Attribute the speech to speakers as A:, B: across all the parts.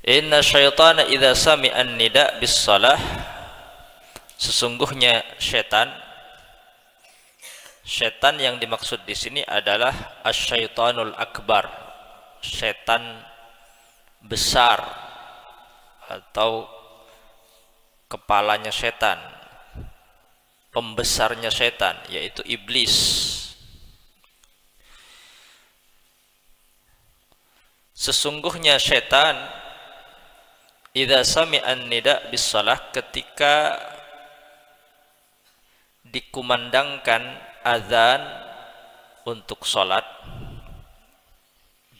A: Inna syaitana idza sami'a an-nida' bis-shalah, sesungguhnya setan yang dimaksud di sini adalah asy-syaitanul akbar, setan besar atau kepalanya setan, pembesarnya setan, yaitu iblis. Sesungguhnya setan idza sami'an nida' bis-shalah, ketika dikumandangkan azan untuk salat.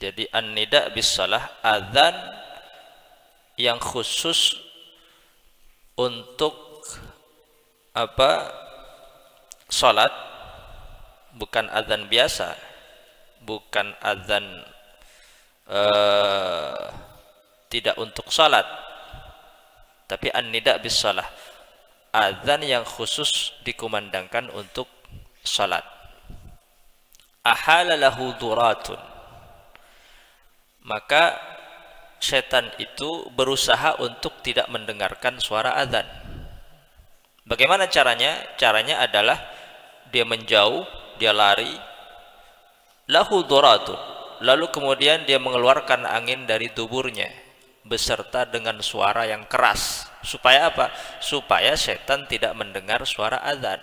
A: Jadi an-nida' bis-shalah, azan yang khusus untuk apa? Salat, bukan azan biasa, bukan azan tidak untuk salat, tapi an-nida' bis-shalah, azan yang khusus dikumandangkan untuk salat. Ahala lahu duratun, maka setan itu berusaha untuk tidak mendengarkan suara azan. Bagaimana caranya? Caranya adalah dia menjauh, dia lari, lahu duratun, lalu kemudian dia mengeluarkan angin dari tubuhnya beserta dengan suara yang keras. Supaya apa? Supaya setan tidak mendengar suara azan.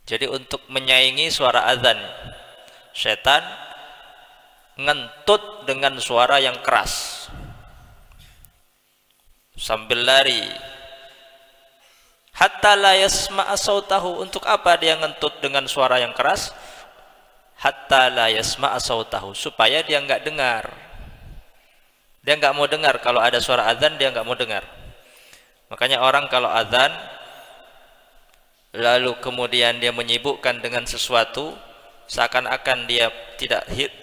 A: Jadi untuk menyaingi suara azan, setan ngentut dengan suara yang keras sambil lari. Hatta la yasma'a sautahu. Untuk apa dia ngentut dengan suara yang keras? Hatta la yasma'a sautahu, supaya dia nggak dengar. Dia nggak mau dengar kalau ada suara azan, dia nggak mau dengar. Makanya orang kalau azan lalu kemudian dia menyibukkan dengan sesuatu, seakan-akan dia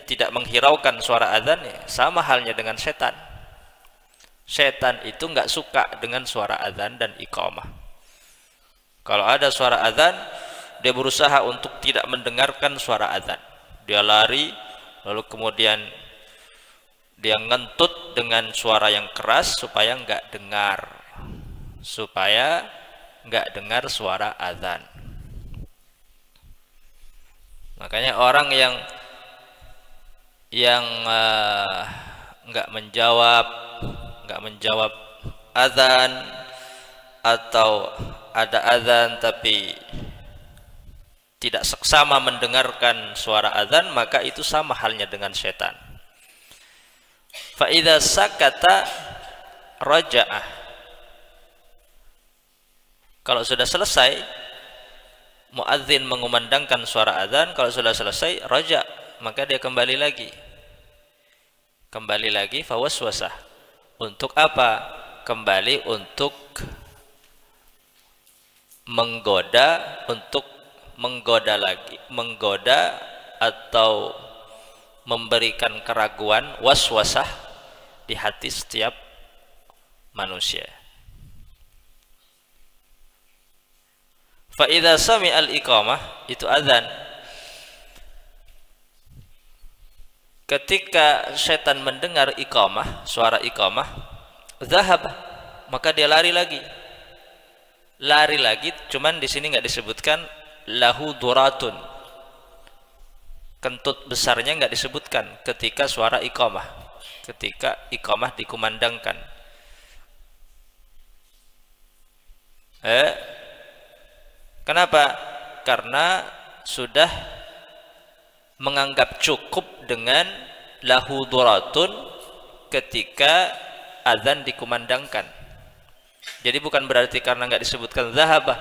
A: tidak menghiraukan suara azan, ya, sama halnya dengan setan. Setan itu nggak suka dengan suara azan dan iqamah. Kalau ada suara azan, dia berusaha untuk tidak mendengarkan suara azan. Dia lari, lalu kemudian dia ngentut dengan suara yang keras supaya nggak dengar suara azan. Makanya orang yang nggak menjawab azan, atau ada azan tapi tidak seksama mendengarkan suara azan, maka itu sama halnya dengan setan. Fa idza sakata raja'ah, kalau sudah selesai muadzin mengumandangkan suara azan, kalau sudah selesai raja', maka dia kembali lagi fawaswasah. Untuk apa? Kembali untuk menggoda atau memberikan keraguan, waswasah di hati setiap manusia. Fa idza sami'al iqamah, itu azan. Ketika setan mendengar iqamah, suara iqamah, zahab, maka dia lari lagi, cuman di sini nggak disebutkan lahu duratun, kentut besarnya nggak disebutkan ketika suara iqamah, ketika iqamah dikumandangkan. Kenapa? Karena sudah menganggap cukup dengan lahu duratun ketika azan dikumandangkan. Jadi bukan berarti karena nggak disebutkan zahabah,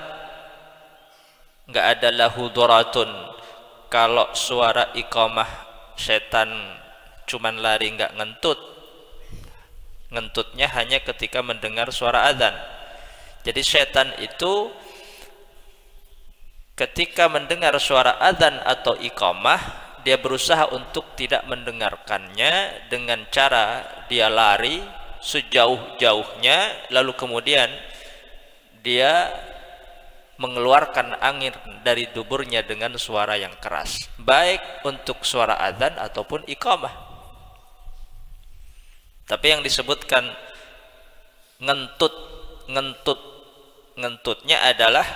A: nggak ada lahu duratun, kalau suara iqamah setan cuman lari nggak ngentutnya hanya ketika mendengar suara azan. Jadi setan itu ketika mendengar suara azan atau iqamah, dia berusaha untuk tidak mendengarkannya dengan cara dia lari sejauh-jauhnya, lalu kemudian dia mengeluarkan angin dari duburnya dengan suara yang keras, baik untuk suara azan ataupun iqamah. Tapi yang disebutkan ngentutnya adalah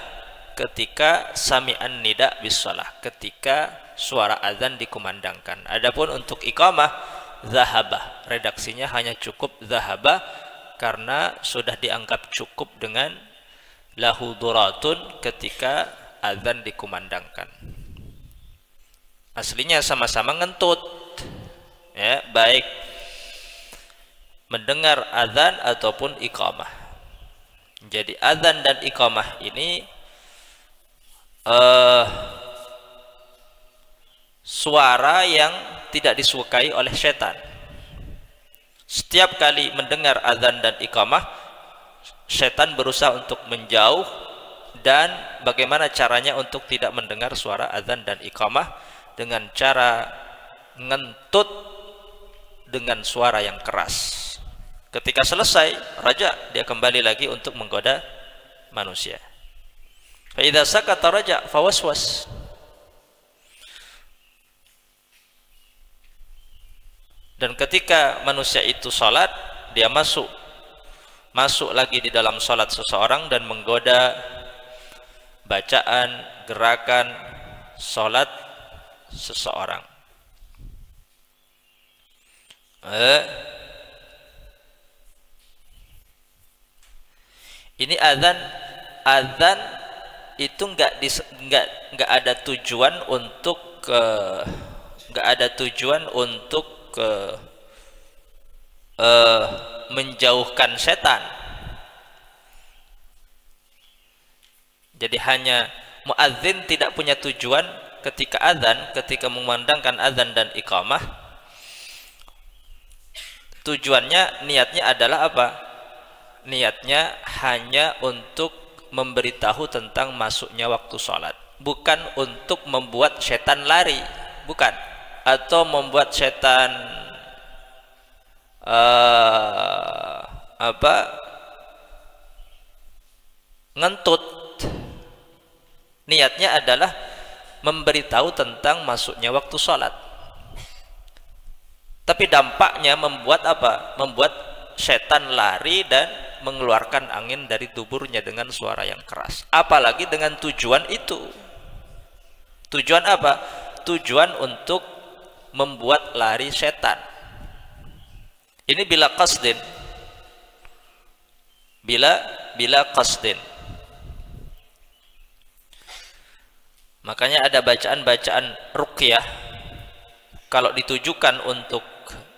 A: ketika sami'an nida bis shalah, ketika suara azan dikumandangkan. Adapun untuk iqamah zahabah, redaksinya hanya cukup zahabah karena sudah dianggap cukup dengan lahu duratun ketika azan dikumandangkan. Aslinya sama-sama ngentut, ya, baik mendengar azan ataupun iqamah. Jadi azan dan iqamah ini suara yang tidak disukai oleh setan. Setiap kali mendengar azan dan iqamah, setan berusaha untuk menjauh. Dan bagaimana caranya untuk tidak mendengar suara azan dan iqamah? Dengan cara ngentut dengan suara yang keras. Ketika selesai, raja dia kembali lagi untuk menggoda manusia. Fa idza sakata raja fawaswas. Dan ketika manusia itu salat, dia masuk lagi di dalam salat seseorang dan menggoda bacaan, gerakan salat seseorang. Ini azan itu enggak ada tujuan untuk menjauhkan setan. Jadi hanya muadzin tidak punya tujuan ketika azan, ketika memandangkan azan dan iqamah. Tujuannya, niatnya adalah apa? Niatnya hanya untuk memberitahu tentang masuknya waktu sholat, bukan untuk membuat setan lari, bukan, atau membuat setan ngentut. Niatnya adalah memberitahu tentang masuknya waktu sholat. Tapi dampaknya membuat apa? Membuat setan lari dan mengeluarkan angin dari tuburnya dengan suara yang keras. Apalagi dengan tujuan itu. Tujuan apa? Tujuan untuk membuat lari setan. Ini bila qasdin. Bila qasdin. Makanya ada bacaan-bacaan ruqyah, kalau ditujukan untuk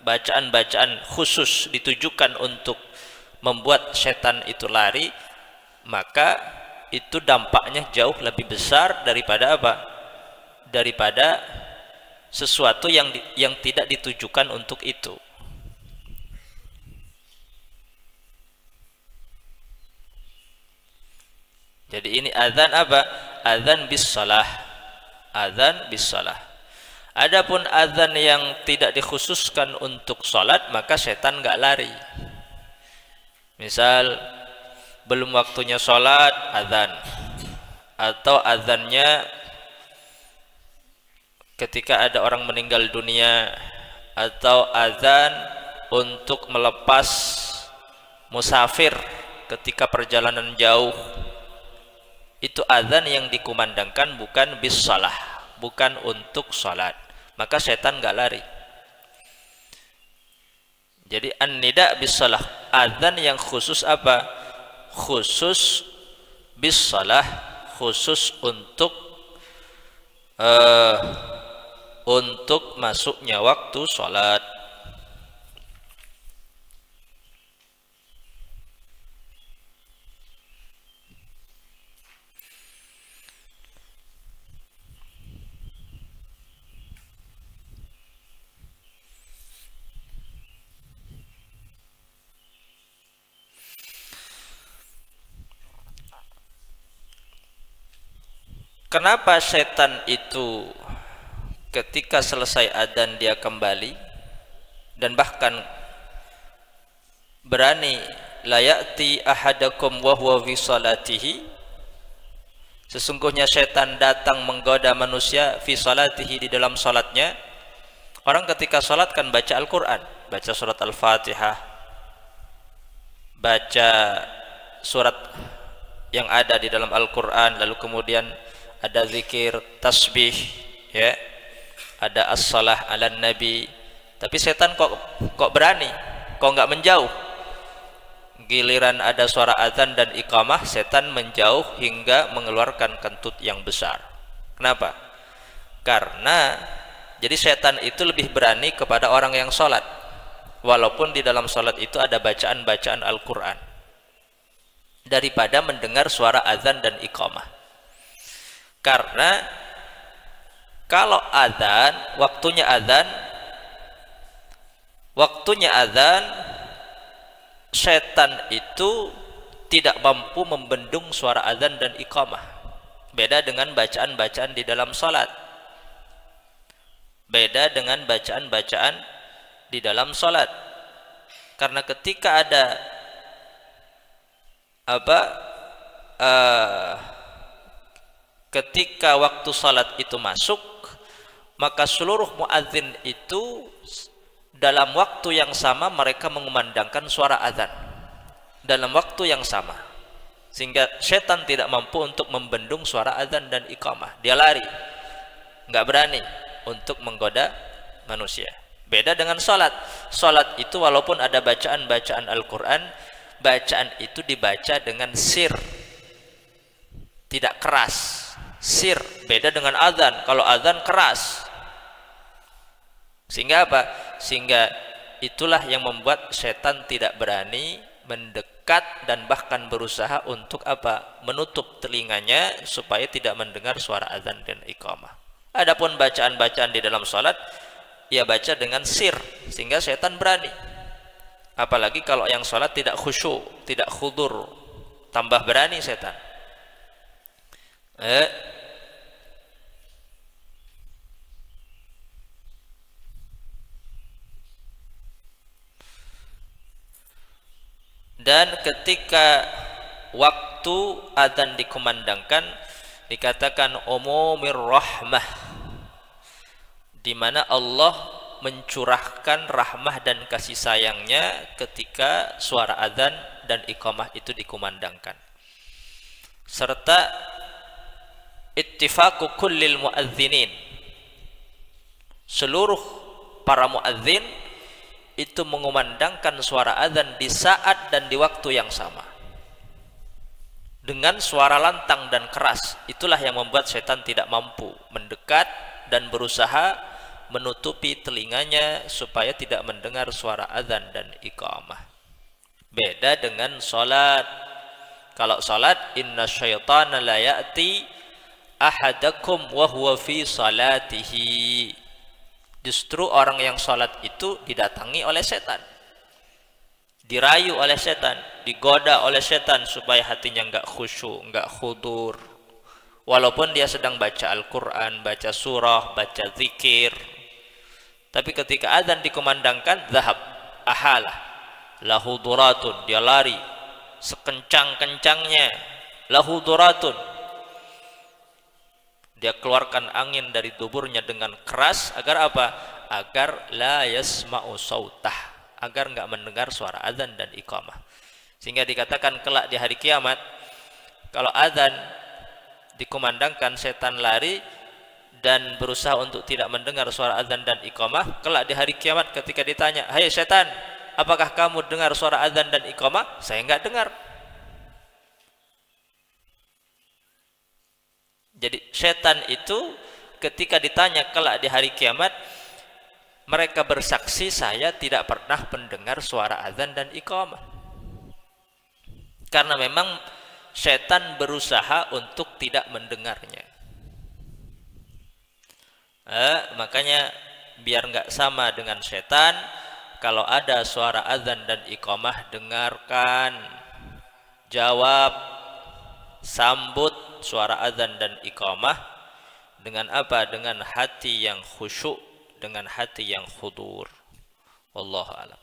A: bacaan-bacaan khusus, ditujukan untuk membuat setan itu lari, maka itu dampaknya jauh lebih besar daripada apa? Daripada sesuatu yang tidak ditujukan untuk itu. Jadi ini azan apa? Azan bis shalah. Azan bis shalah. Adapun azan yang tidak dikhususkan untuk salat, maka setan enggak lari. Misal belum waktunya salat, azan. Atau azannya ketika ada orang meninggal dunia, atau azan untuk melepas musafir ketika perjalanan jauh. Itu azan yang dikumandangkan bukan bis shalah, bukan untuk salat. Maka setan enggak lari. Jadi an-nida bis shalah, azan yang khusus apa? Khusus bis shalah, khusus untuk masuknya waktu salat. Kenapa setan itu ketika selesai adzan dia kembali, dan bahkan berani la ya'ti ahadakum wa huwa fi salatihi, sesungguhnya setan datang menggoda manusia fi salatihi, di dalam salatnya. Orang ketika salat kan baca Al-Qur'an, baca surat Al-Fatihah, baca surat yang ada di dalam Al-Quran, lalu kemudian ada zikir, tasbih, ya, ada as-salah ala nabi. Tapi setan kok berani, kok nggak menjauh. Giliran ada suara azan dan iqamah, setan menjauh hingga mengeluarkan kentut yang besar. Kenapa? Karena jadi setan itu lebih berani kepada orang yang sholat, walaupun di dalam sholat itu ada bacaan-bacaan Al-Quran, daripada mendengar suara azan dan iqamah. Karena kalau azan, waktunya azan, setan itu tidak mampu membendung suara azan dan iqamah. Beda dengan bacaan-bacaan di dalam sholat. Beda dengan bacaan-bacaan di dalam sholat. Karena ketika ada ketika waktu salat itu masuk, maka seluruh muadzin itu dalam waktu yang sama mereka mengumandangkan suara azan dalam waktu yang sama, sehingga setan tidak mampu untuk membendung suara azan dan iqamah. Dia lari, nggak berani untuk menggoda manusia. Beda dengan salat. Salat itu walaupun ada bacaan-bacaan Al-Quran, bacaan itu dibaca dengan sir, tidak keras. Sir, beda dengan azan. Kalau azan keras. Sehingga apa? Sehingga itulah yang membuat setan tidak berani mendekat dan bahkan berusaha untuk apa? Menutup telinganya supaya tidak mendengar suara azan dan iqamah. Adapun bacaan-bacaan di dalam salat, ia baca dengan sir, sehingga setan berani. Apalagi kalau yang salat tidak khusyuk, tidak khudur, tambah berani setan. Dan ketika waktu adzan dikumandangkan, dikatakan umumir rahmah, di mana Allah mencurahkan rahmah dan kasih sayangnya ketika suara adzan dan iqamah itu dikumandangkan, serta ittifaqu kullil muadzinin, seluruh para muadzin itu mengumandangkan suara azan di saat dan di waktu yang sama dengan suara lantang dan keras. Itulah yang membuat setan tidak mampu mendekat dan berusaha menutupi telinganya supaya tidak mendengar suara azan dan iqamah. Beda dengan salat. Kalau salat, inna syaitana la ya'ti ahadakum wa huwa fi salatihi. Justru orang yang sholat itu didatangi oleh setan, dirayu oleh setan, digoda oleh setan supaya hatinya enggak khusyuk, enggak khudur, walaupun dia sedang baca Al-Quran, baca surah, baca zikir. Tapi ketika adzan dikumandangkan, zahab ahalah lahu duratun, dia lari sekencang-kencangnya, lahu duratun, dia keluarkan angin dari tuburnya dengan keras. Agar apa? Agar la yasma'u sautah, agar enggak mendengar suara azan dan iqamah. Sehingga dikatakan kelak di hari kiamat, kalau azan dikumandangkan setan lari dan berusaha untuk tidak mendengar suara azan dan iqamah, kelak di hari kiamat ketika ditanya, "Hai setan, apakah kamu dengar suara azan dan iqamah?" "Saya enggak dengar." Jadi setan itu ketika ditanya kelak di hari kiamat, mereka bersaksi, saya tidak pernah mendengar suara azan dan iqamah. Karena memang setan berusaha untuk tidak mendengarnya. Makanya biar nggak sama dengan setan, kalau ada suara azan dan iqamah, dengarkan, jawab, sambut suara azan dan iqamah dengan apa? Dengan hati yang khusyuk, dengan hati yang khudur. Wallahu a'lam.